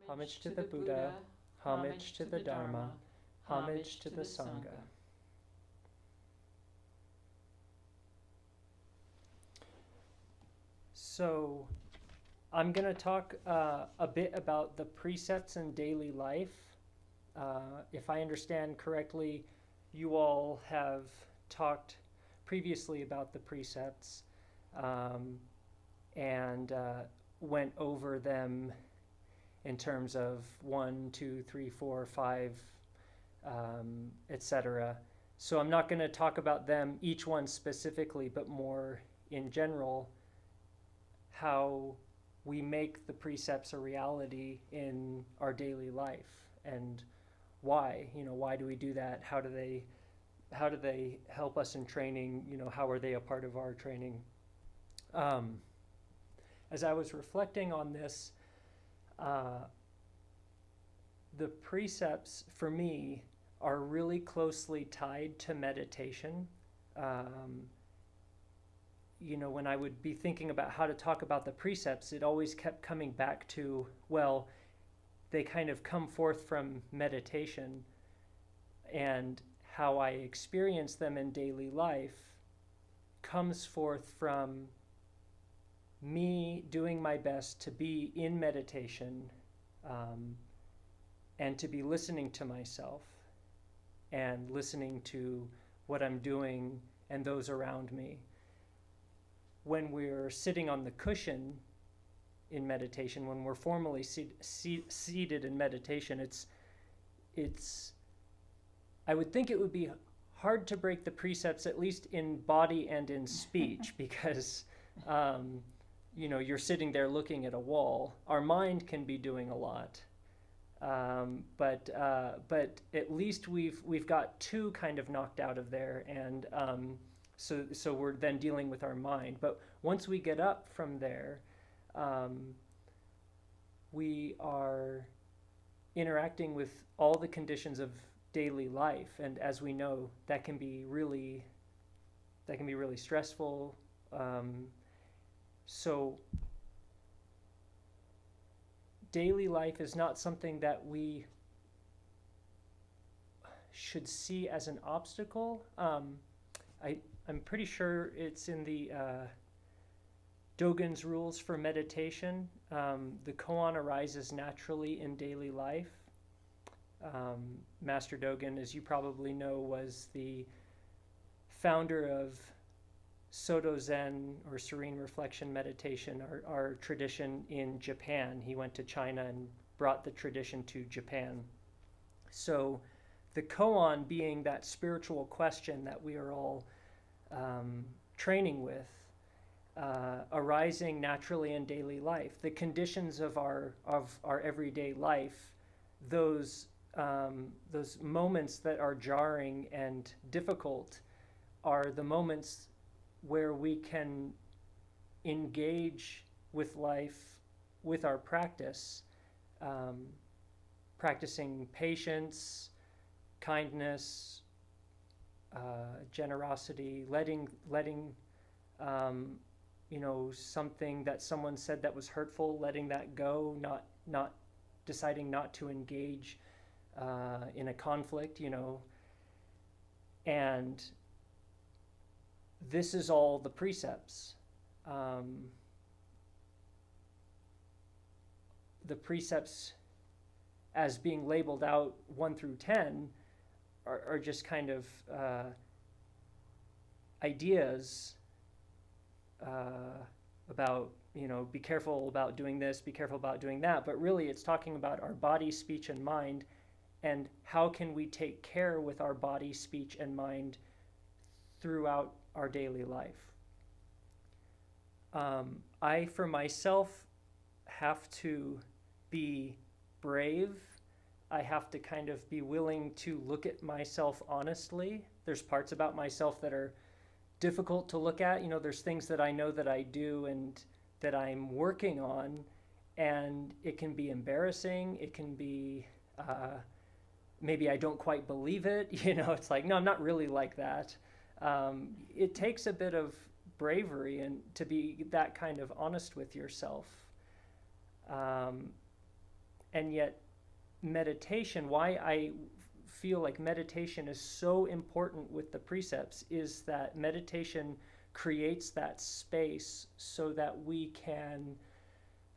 Homage to the Buddha, homage to the Dharma, homage to the Sangha. So, I'm going to talk a bit about the precepts in daily life. If I understand correctly, you all have talked previously about the precepts and went over them in terms of 1, 2, 3, 4, 5, etc. So I'm not going to talk about them, each one specifically, but more in general, how we make the precepts a reality in our daily life and why. Why do we do that? How do they help us in training? How are they a part of our training? As I was reflecting on this, the precepts for me are really closely tied to meditation. When I would be thinking about how to talk about the precepts, it always kept coming back to, well, they kind of come forth from meditation, and how I experience them in daily life comes forth from me doing my best to be in meditation and to be listening to myself and listening to what I'm doing and those around me. When we're sitting on the cushion in meditation, when we're formally seated in meditation, it's I would think it would be hard to break the precepts, at least in body and in speech, because you're sitting there looking at a wall. Our mind can be doing a lot, but at least we've got two kind of knocked out of there, and so we're then dealing with our mind. But once we get up from there, we are interacting with all the conditions of daily life, and as we know, that can be really stressful. So daily life is not something that we should see as an obstacle. I'm pretty sure it's in the Dogen's rules for meditation. The koan arises naturally in daily life. Master Dogen, as you probably know, was the founder of Soto Zen, or Serene Reflection Meditation, our tradition in Japan. He went to China and brought the tradition to Japan. So the koan being that spiritual question that we are all training with, arising naturally in daily life. The conditions of our everyday life, those moments that are jarring and difficult, are the moments where we can engage with life with our practice, practicing patience, kindness, generosity, letting something that someone said that was hurtful, letting that go, not deciding not to engage in a conflict, and this is all the precepts. The precepts, as being labeled out 1 through 10, are just kind of ideas about, be careful about doing this, be careful about doing that, but really it's talking about our body, speech, and mind, and how can we take care with our body, speech, and mind throughout our daily life. I, for myself, have to be brave. I have to kind of be willing to look at myself honestly. There's parts about myself that are difficult to look at. There's things that I know that I do and that I'm working on, and it can be embarrassing. It can be, maybe I don't quite believe it. It's like, no, I'm not really like that. It takes a bit of bravery and to be that kind of honest with yourself. And yet meditation, why I feel like meditation is so important with the precepts, is that meditation creates that space so that we can,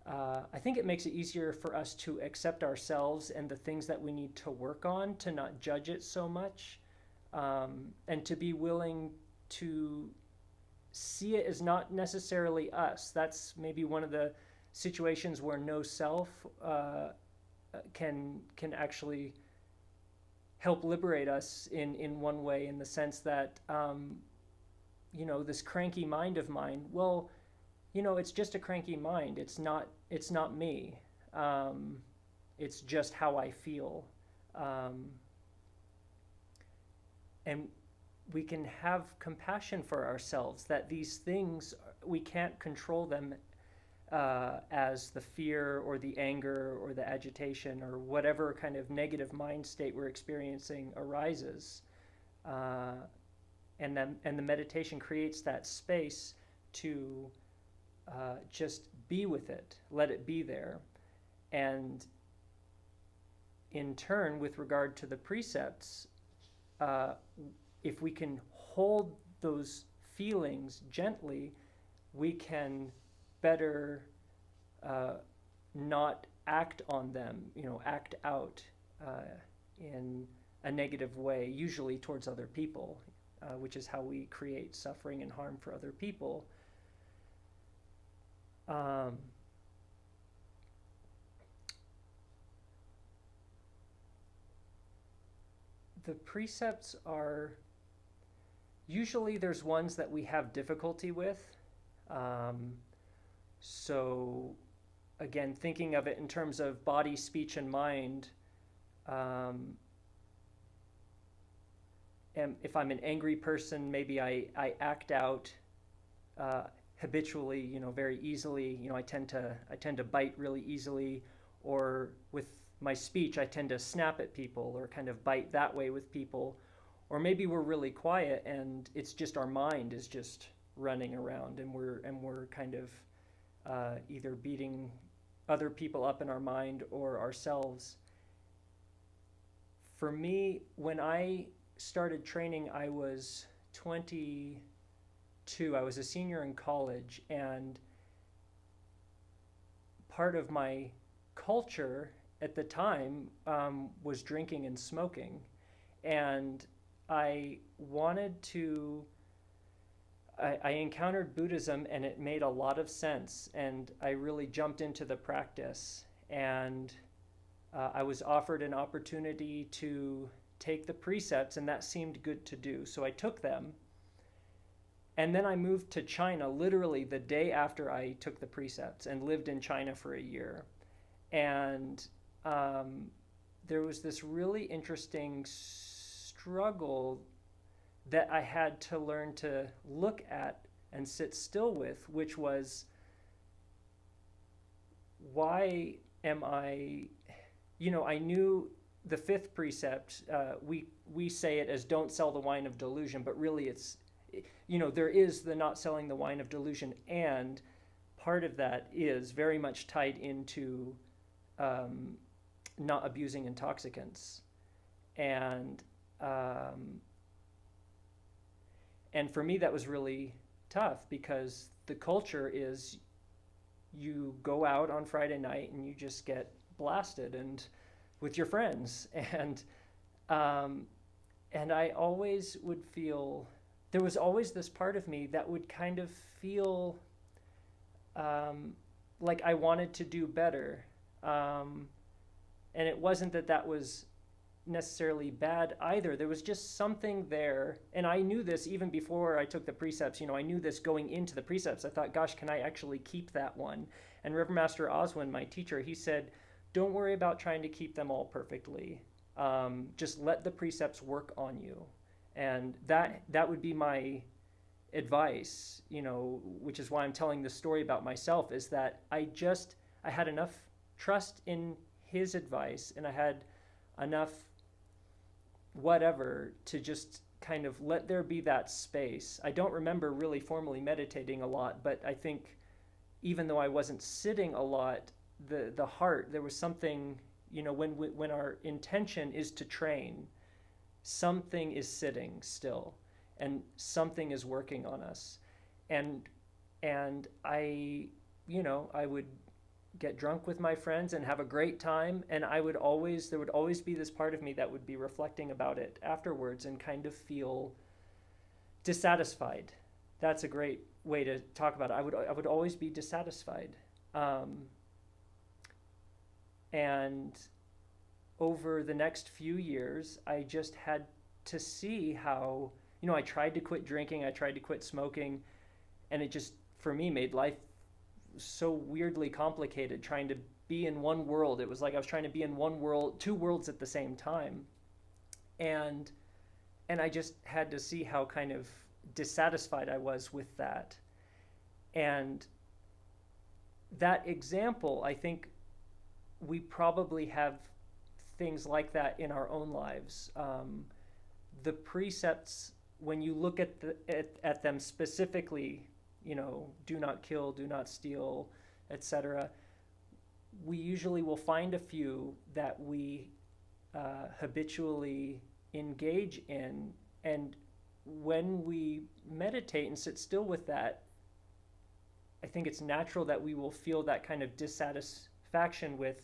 I think it makes it easier for us to accept ourselves and the things that we need to work on, to not judge it so much, and to be willing to see it as not necessarily us. That's maybe one of the situations where no self can actually help liberate us in one way, in the sense that this cranky mind of mine, well, it's just a cranky mind. It's not me. It's just how I feel. And we can have compassion for ourselves, that these things, we can't control them as the fear or the anger or the agitation or whatever kind of negative mind state we're experiencing arises. And the meditation creates that space to just be with it, let it be there. And in turn, with regard to the precepts, if we can hold those feelings gently, we can better not act on them, act out in a negative way, usually towards other people, which is how we create suffering and harm for other people. The precepts are, usually there's ones that we have difficulty with. So again, thinking of it in terms of body, speech, and mind, and if I'm an angry person, maybe I act out habitually, very easily. I tend to bite really easily, or with my speech, I tend to snap at people or kind of bite that way with people. Or maybe we're really quiet and it's just our mind is just running around, and we're kind of either beating other people up in our mind or ourselves. For me, when I started training, I was 22. I was a senior in college, and part of my culture at the time was drinking and smoking. And I encountered Buddhism, and it made a lot of sense, and I really jumped into the practice. And I was offered an opportunity to take the precepts, and that seemed good to do. So I took them. And then I moved to China literally the day after I took the precepts, and lived in China for a year. And there was this really interesting struggle that I had to learn to look at and sit still with, which was, why am I knew the fifth precept, we say it as don't sell the wine of delusion, but really it's, there is the not selling the wine of delusion, and part of that is very much tied into not abusing intoxicants. And for me, that was really tough, because the culture is, you go out on Friday night and you just get blasted and with your friends. And I always would feel, there was always this part of me that would kind of feel like I wanted to do better. And it wasn't that was necessarily bad either. There was just something there, and I knew this even before I took the precepts. I knew this going into the precepts. I thought, gosh, can I actually keep that one? And Reverend Master Oswin, my teacher, he said, don't worry about trying to keep them all perfectly. Just let the precepts work on you. And that would be my advice, which is why I'm telling this story about myself, is that I had enough trust in his advice, and I had enough whatever to just kind of let there be that space. I don't remember really formally meditating a lot, but I think even though I wasn't sitting a lot, the heart, there was something when our intention is to train, something is sitting still and something is working on us. And I would get drunk with my friends and have a great time, and there would always be this part of me that would be reflecting about it afterwards and kind of feel dissatisfied. That's a great way to talk about it. I would always be dissatisfied. And over the next few years, I just had to see how, I tried to quit drinking, I tried to quit smoking, and it just, for me, made life so weirdly complicated, trying to be in one world. It was like I was trying to be in one world, two worlds at the same time. And I just had to see how kind of dissatisfied I was with that. And that example, I think we probably have things like that in our own lives. The precepts, when you look at them specifically, do not kill, do not steal, etc., we usually will find a few that we habitually engage in. And when we meditate and sit still with that, I think it's natural that we will feel that kind of dissatisfaction with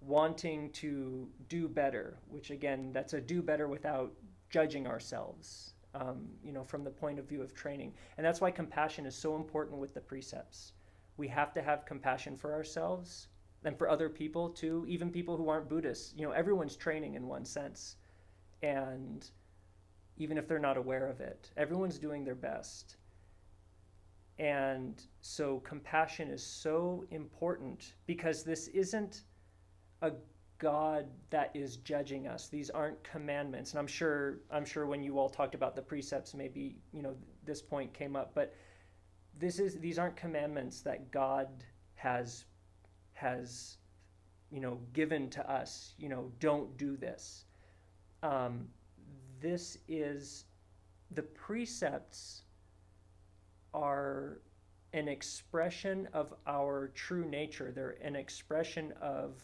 wanting to do better, which again, that's a do better without judging ourselves, from the point of view of training. And that's why compassion is so important with the precepts. We have to have compassion for ourselves and for other people too, even people who aren't Buddhists. Everyone's training in one sense. And even if they're not aware of it, everyone's doing their best. And so compassion is so important, because this isn't a God that is judging us. These aren't commandments. And I'm sure when you all talked about the precepts, maybe, this point came up, but these aren't commandments that God has given to us, don't do this. This is, the precepts are an expression of our true nature. They're an expression of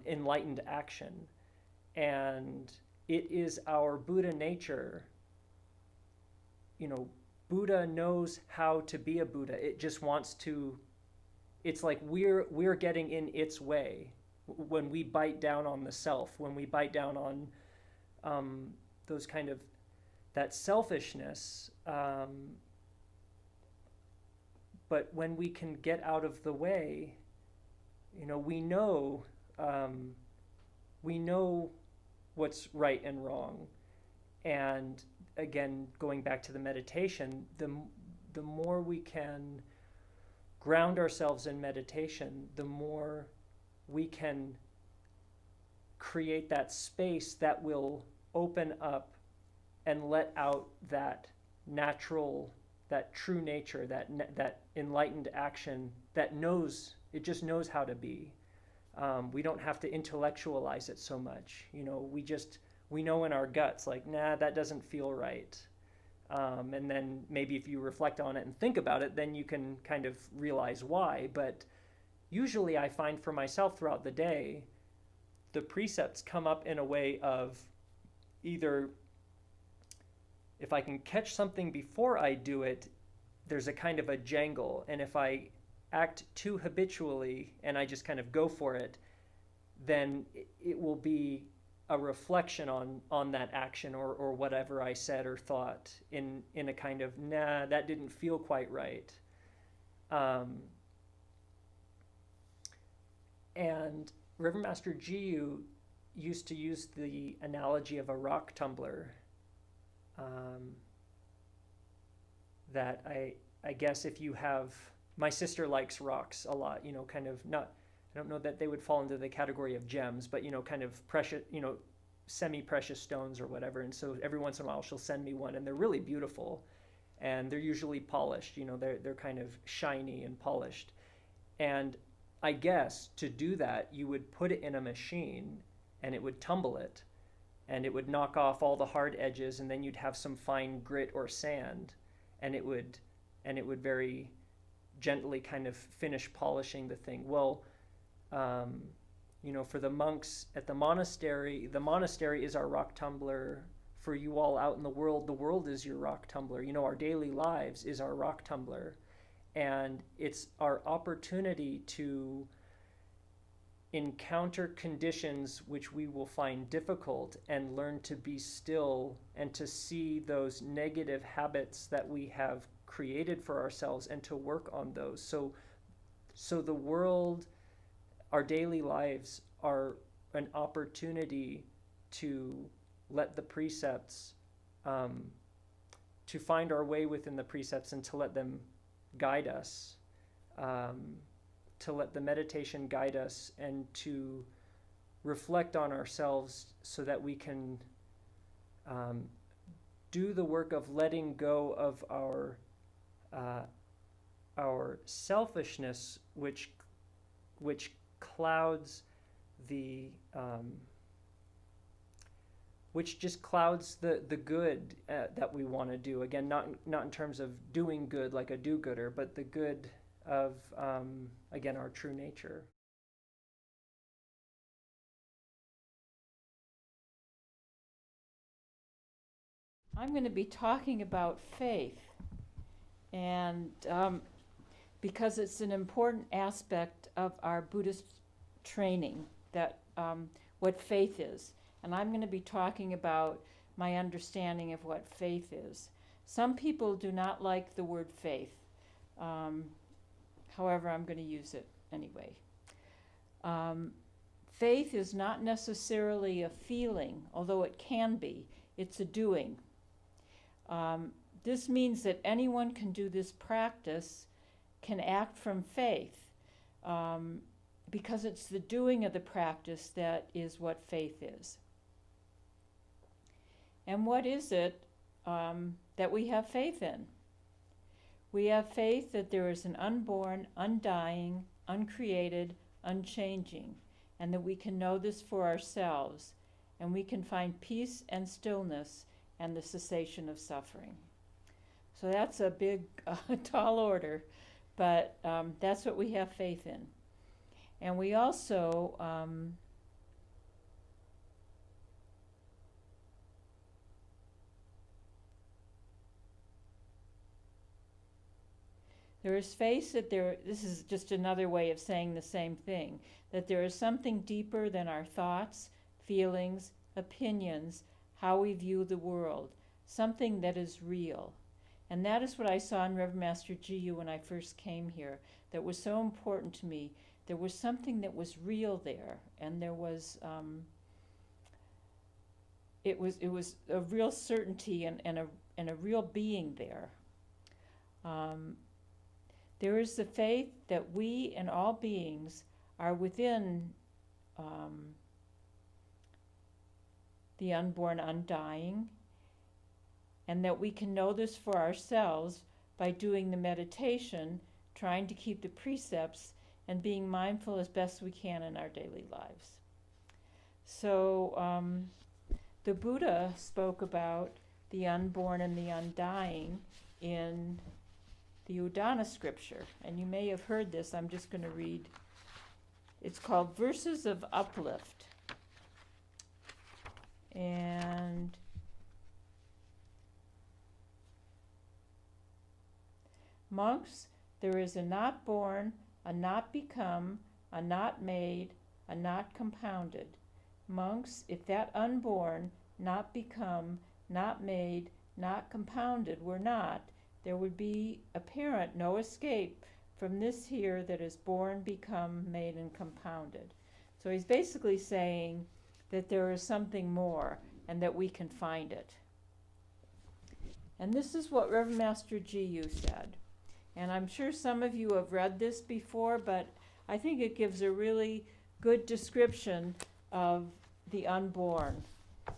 enlightened action. And it is our Buddha nature. Buddha knows how to be a Buddha. It just wants to, it's like we're getting in its way when we bite down on the self, when we bite down on those kind of, that selfishness. But when we can get out of the way, we know what's right and wrong. And again, going back to the meditation, the more we can ground ourselves in meditation, the more we can create that space that will open up and let out that natural, that true nature, that enlightened action that just knows how to be. We don't have to intellectualize it so much. We know in our guts, like, nah, that doesn't feel right. And then maybe if you reflect on it and think about it, then you can kind of realize why. But usually I find for myself throughout the day, the precepts come up in a way of either, if I can catch something before I do it, there's a kind of a jangle. And if I act too habitually and I just kind of go for it, then it will be a reflection on that action or whatever I said or thought in a kind of, nah, that didn't feel quite right. And Reverend Master Jiyu used to use the analogy of a rock tumbler. That I guess if you have, my sister likes rocks a lot, kind of not, I don't know that they would fall into the category of gems, but, kind of precious, semi-precious stones or whatever. And so every once in a while she'll send me one, and they're really beautiful, and they're usually polished, they're kind of shiny and polished. And I guess to do that, you would put it in a machine and it would tumble it, and it would knock off all the hard edges, and then you'd have some fine grit or sand, and it would very gently kind of finish polishing the thing. Well, for the monks at the monastery is our rock tumbler. For you all out in the world is your rock tumbler. Our daily lives is our rock tumbler. And it's our opportunity to encounter conditions which we will find difficult and learn to be still and to see those negative habits that we have created for ourselves and to work on those. So the world, our daily lives are an opportunity to let the precepts, to find our way within the precepts and to let them guide us, to let the meditation guide us and to reflect on ourselves so that we can do the work of letting go of our selfishness, which clouds which just clouds the good that we want to do. Again, not in terms of doing good like a do-gooder, but the good of, again, our true nature. I'm going to be talking about faith, and because it's an important aspect of our Buddhist training, that what faith is. And I'm going to be talking about my understanding of what faith is. Some people do not like the word faith. However, I'm going to use it anyway. Faith is not necessarily a feeling, although it can be. It's a doing. This means that anyone can do this practice, can act from faith, because it's the doing of the practice that is what faith is. And what is it that we have faith in? We have faith that there is an unborn, undying, uncreated, unchanging, and that we can know this for ourselves, and we can find peace and stillness and the cessation of suffering. So that's a big, tall order, but that's what we have faith in. And we also there is faith that this is just another way of saying the same thing, that there is something deeper than our thoughts, feelings, opinions, how we view the world, something that is real. And that is what I saw in Reverend Master Jiyu when I first came here, that was so important to me. There was something that was real there, and there was, it was a real certainty and a real being there. There is the faith that we and all beings are within the unborn, undying, and that we can know this for ourselves by doing the meditation, trying to keep the precepts, and being mindful as best we can in our daily lives. So the Buddha spoke about the unborn and the undying in the Udana scripture, and you may have heard this. I'm just going to read. It's called Verses of Uplift. And monks, there is a not born, a not become, a not made, a not compounded. Monks, if that unborn, not become, not made, not compounded were not, there would be apparent no escape from this here that is born, become, made, and compounded. So he's basically saying that there is something more and that we can find it. And this is what Reverend Master Jiyu said. And I'm sure some of you have read this before, but I think it gives a really good description of the unborn.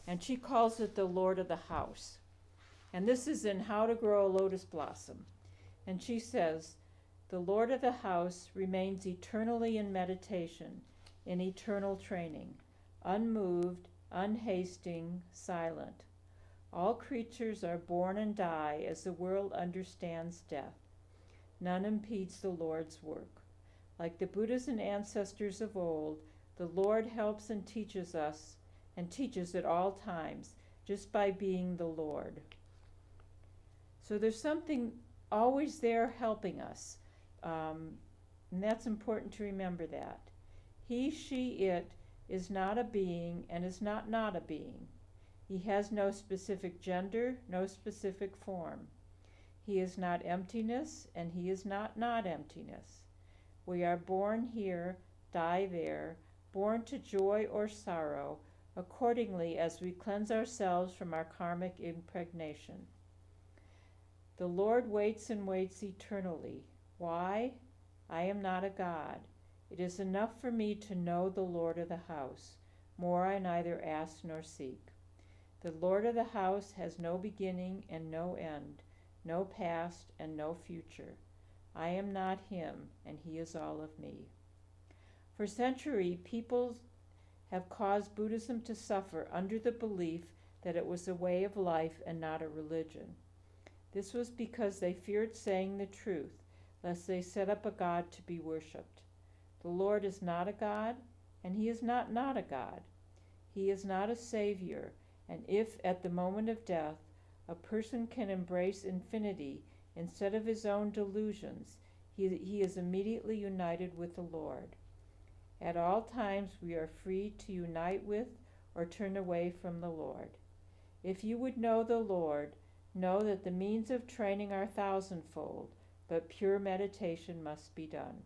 And she calls it the Lord of the House. And this is in How to Grow a Lotus Blossom. And she says, the Lord of the house remains eternally in meditation, in eternal training, unmoved, unhasting, silent. All creatures are born and die as the world understands death. None impedes the Lord's work. Like the Buddhas and ancestors of old, The Lord helps and teaches us, and teaches at all times, just by being the Lord. So there's something always there helping us. And that's important to remember that. He, she, it is not a being and is not a being. He has no specific gender, no specific form. He is not emptiness and he is not emptiness. We are born here, die there, born to joy or sorrow, accordingly as we cleanse ourselves from our karmic impregnation. The Lord waits and waits eternally. Why? I am not a god. It is enough for me to know the Lord of the house. More I neither ask nor seek. The Lord of the house has no beginning and no end, no past and no future. I am not him, and he is all of me. For centuries, peoples have caused Buddhism to suffer under the belief that it was a way of life and not a religion. This was because they feared saying the truth, lest they set up a god to be worshipped. The Lord is not a god, and he is not a god. He is not a savior, and if at the moment of death a person can embrace infinity instead of his own delusions, he is immediately united with the Lord. At all times we are free to unite with or turn away from the Lord. If you would know the Lord, know that the means of training are thousandfold, but pure meditation must be done.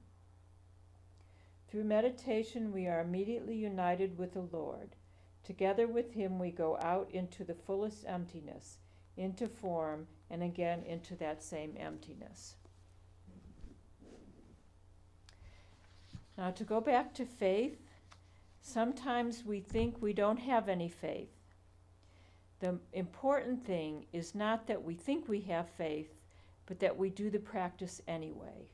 Through meditation we are immediately united with the Lord. Together with him we go out into the fullest emptiness, into form, and again into that same emptiness. Now to go back to faith, sometimes we think we don't have any faith. The important thing is not that we think we have faith, but that we do the practice anyway.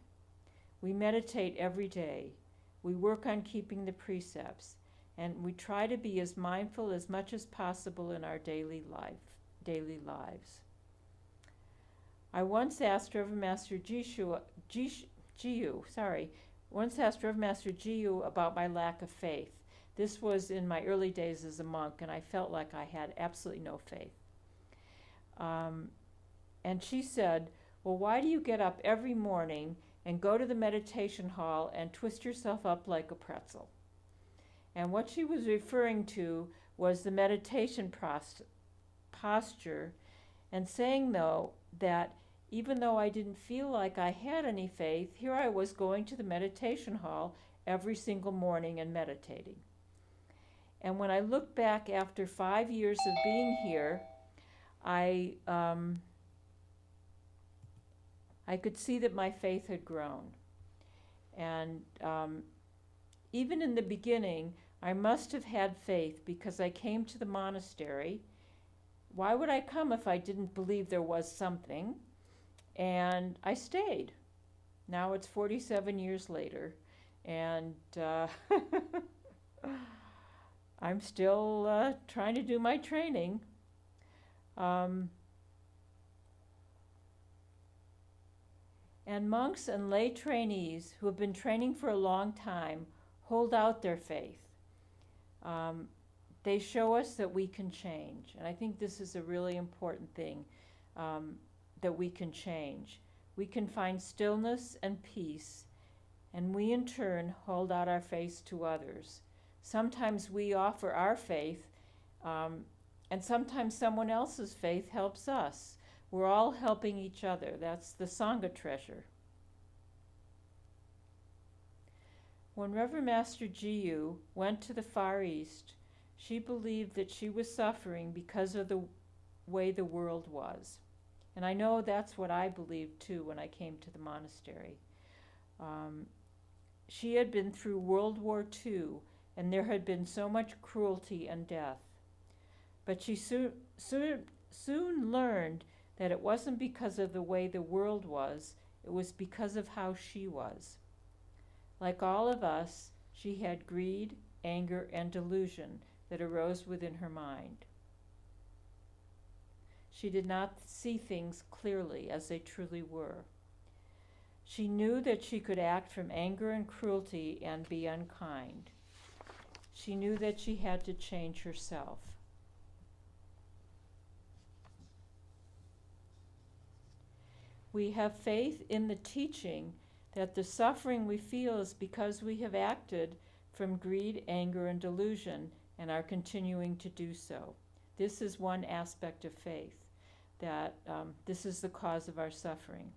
We meditate every day. We work on keeping the precepts, and we try to be as mindful as much as possible in our daily lives. I once asked Reverend Master Jiyu about my lack of faith. This was in my early days as a monk, and I felt like I had absolutely no faith. And she said, well, why do you get up every morning and go to the meditation hall and twist yourself up like a pretzel? And what she was referring to was the meditation posture, and saying, though, that even though I didn't feel like I had any faith, here I was going to the meditation hall every single morning and meditating. And when I look back after 5 years of being here, I could see that my faith had grown. And even in the beginning, I must have had faith because I came to the monastery. Why would I come if I didn't believe there was something? And I stayed. Now it's 47 years later, and I'm still trying to do my training. And monks and lay trainees who have been training for a long time hold out their faith. They show us that we can change. And I think this is a really important thing, that we can change. We can find stillness and peace, and we in turn hold out our faith to others. Sometimes we offer our faith, and sometimes someone else's faith helps us. We're all helping each other. That's the Sangha treasure. When Reverend Master Jiyu went to the Far East, she believed that she was suffering because of the way the world was. And I know that's what I believed too when I came to the monastery. She had been through World War II, and there had been so much cruelty and death. But she soon learned that it wasn't because of the way the world was, it was because of how she was. Like all of us, she had greed, anger, and delusion that arose within her mind. She did not see things clearly as they truly were. She knew that she could act from anger and cruelty and be unkind. She knew that she had to change herself. We have faith in the teaching that the suffering we feel is because we have acted from greed, anger, and delusion and are continuing to do so. This is one aspect of faith, that this is the cause of our suffering.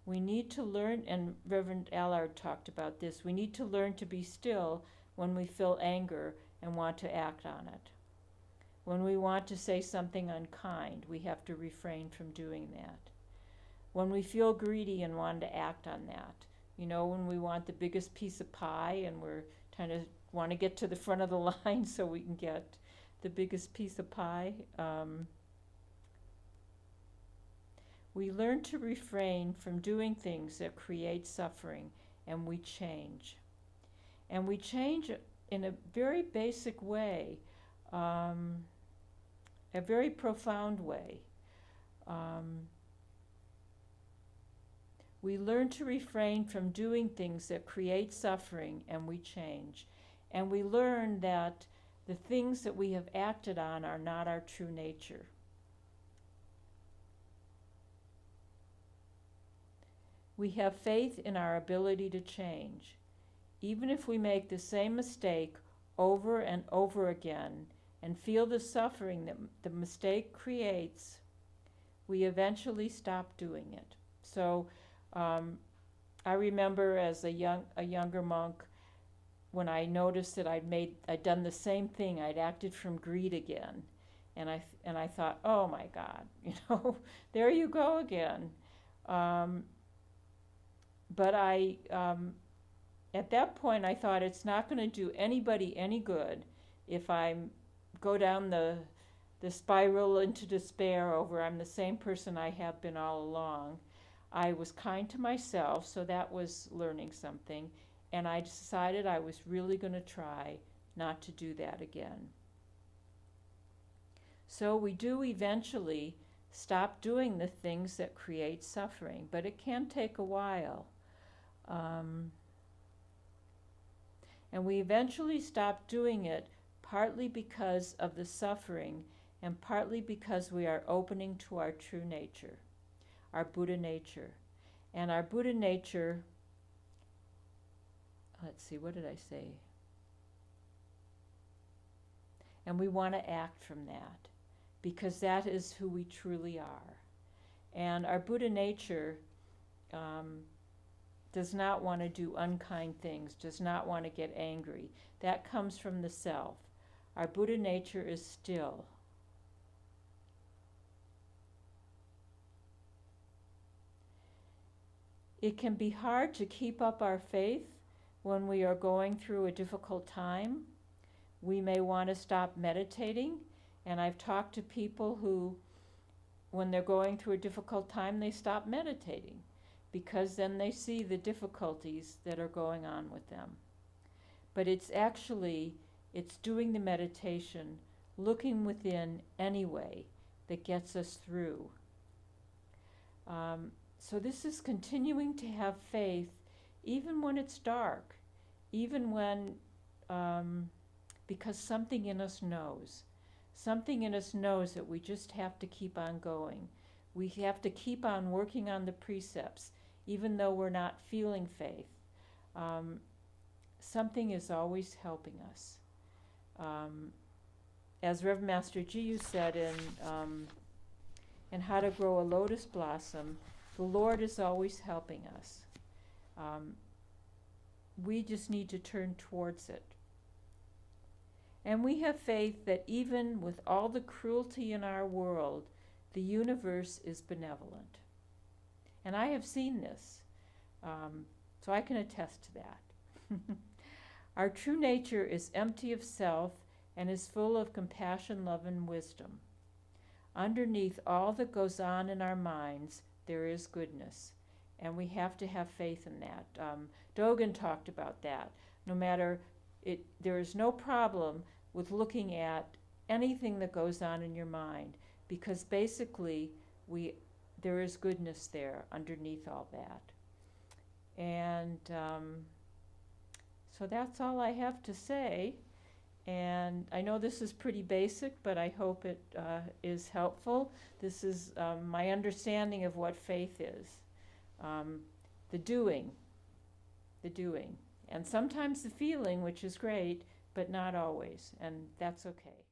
We need to learn, and Reverend Allard talked about this, we need to learn to be still when we feel anger and want to act on it. When we want to say something unkind, we have to refrain from doing that. When we feel greedy and want to act on that, when we want the biggest piece of pie and we're kind of want to get to the front of the line so we can get the biggest piece of pie, we learn to refrain from doing things that create suffering, and we change. And we change in a very basic way, a very profound way. We learn to refrain from doing things that create suffering, and we change. And we learn that the things that we have acted on are not our true nature. We have faith in our ability to change. Even if we make the same mistake over and over again and feel the suffering that the mistake creates, we eventually stop doing it. So I remember as a younger monk, when I noticed that I'd done the same thing, I'd acted from greed again, and I thought, oh my God, there you go again. But at that point, I thought it's not going to do anybody any good if I go down the spiral into despair over I'm the same person I have been all along. I was kind to myself, so that was learning something, and I decided I was really going to try not to do that again. So we do eventually stop doing the things that create suffering, but it can take a while. And we eventually stop doing it partly because of the suffering and partly because we are opening to our true nature, our Buddha nature. And our Buddha nature, let's see, what did I say? And we want to act from that because that is who we truly are. And our Buddha nature does not want to do unkind things, does not want to get angry. That comes from the self. Our Buddha nature is still. It can be hard to keep up our faith when we are going through a difficult time. We may want to stop meditating, and I've talked to people who, when they're going through a difficult time, they stop meditating because then they see the difficulties that are going on with them. But it's doing the meditation, looking within anyway, that gets us through. So this is continuing to have faith even when it's dark, even when, because something in us knows. Something in us knows that we just have to keep on going. We have to keep on working on the precepts, even though we're not feeling faith. Something is always helping us. As Reverend Master Jiyu said in How to Grow a Lotus Blossom, the Lord is always helping us. We just need to turn towards it. And we have faith that even with all the cruelty in our world, the universe is benevolent. And I have seen this, so I can attest to that. Our true nature is empty of self and is full of compassion, love, and wisdom. Underneath all that goes on in our minds, there is goodness, and we have to have faith in that. Dogen talked about that. No matter there is no problem with looking at anything that goes on in your mind, because basically there is goodness there underneath all that. And So that's all I have to say. And I know this is pretty basic, but I hope it is helpful. This is my understanding of what faith is. The doing, and sometimes the feeling, which is great, but not always, and that's okay.